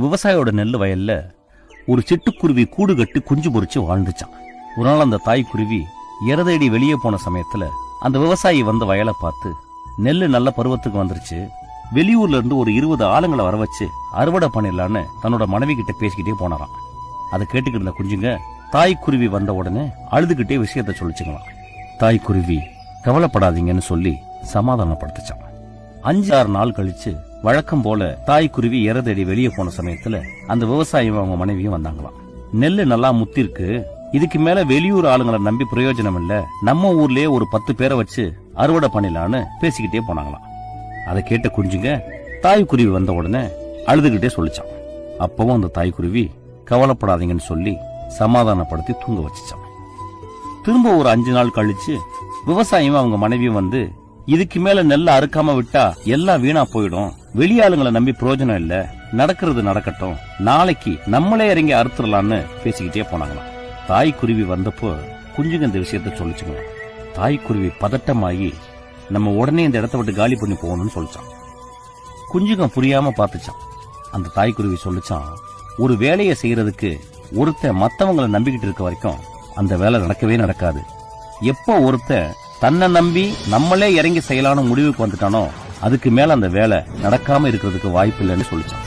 விவசாயியோட நெல் வயல்ல ஒரு சிட்டுக்குருவி கூடு கட்டி குஞ்சு பொறிச்சு வாழ்ந்துச்சான். ஒரு நாள் அந்த தாய்க்குருவி இறதேடி வெளியே போன சமயத்துல அந்த விவசாயி வந்த வயலை பார்த்து, நெல்லு நல்ல பருவத்துக்கு வந்துருச்சு, வெளியூர்ல இருந்து ஒரு 20 ஆளுங்களை வர வச்சு அறுவடை பண்ணிடலான்னு தன்னோட மனைவி கிட்ட பேசிக்கிட்டே போனாராம். அதை கேட்டுக்கிட்டு இருந்த குஞ்சுங்க தாய்க்குருவி வந்த உடனே அழுதுகிட்டே விஷயத்த சொல்லிச்சுங்களாம். தாய்க்குருவி கவலைப்படாதீங்கன்னு சொல்லி சமாதானப்படுத்துச்சான். 5-6 நாள் கழிச்சு வழக்கம் போல தாய்க்குருவி இறதேடி வெளியே போன சமயத்துல அந்த விவசாயியும் அவங்க மனைவியும் வந்தாங்களாம். நெல்லு நல்லா முத்திருக்கு, இதுக்கு மேல வெளியூர் ஆளுங்களை நம்பி பிரயோஜனம் இல்ல, நம்ம ஊர்லயே ஒரு 10 பேரை வச்சு அறுவடை பண்ணிடலான்னு பேசிக்கிட்டே போனாங்களாம். அதை கேட்ட குஞ்சுங்க தாய்க்குருவி வந்த உடனே அழுதுகிட்டே சொல்லிச்சான். அப்பவும் அந்த தாய்க்குருவி கவலைப்படாதீங்கன்னு சொல்லி சமாதானப்படுத்தி தூங்க வச்சுச்சான். திரும்ப ஒரு 5 நாள் கழிச்சு விவசாயியும் அவங்க மனைவியும் வந்து, இதுக்கு மேல நெல்ல அறுக்காம விட்டா எல்லாம் வீணா போயிடும், வெளியாளுங்களை நம்பி பிரயோஜனம் இல்ல, நடக்கிறது நடக்கட்டும், நாளைக்கு நம்மளே இறங்கி அறுத்துடலான்னு பேசிக்கிட்டே போனாங்களாம். தாய்க்குருவி வந்தப்போ குஞ்சுங்க இந்த விஷயத்த சொல்லிச்சுங்க. தாய்க்குருவி பதட்டமாகி நம்ம உடனே இந்த இடத்த விட்டு காலி பண்ணி போகணும்னு சொல்லிச்சான். குஞ்சுங்க புரியாம பார்த்துச்சான். அந்த தாய்க்குருவி சொல்லிச்சான், ஒரு வேலையை செய்யறதுக்கு ஒருத்தன் மத்தவங்களை நம்பிக்கிட்டு இருக்க வரைக்கும் அந்த வேலை நடக்கவே நடக்காது. எப்போ ஒருத்தன் தன்னை நம்பி நம்மளே இறங்கி செய்யலான்னு முடிவுக்கு வந்துட்டானோ அதுக்கு மேல அந்த வேலை நடக்காம இருக்கிறதுக்கு வாய்ப்பு இல்லைன்னு சொல்லிச்சான்.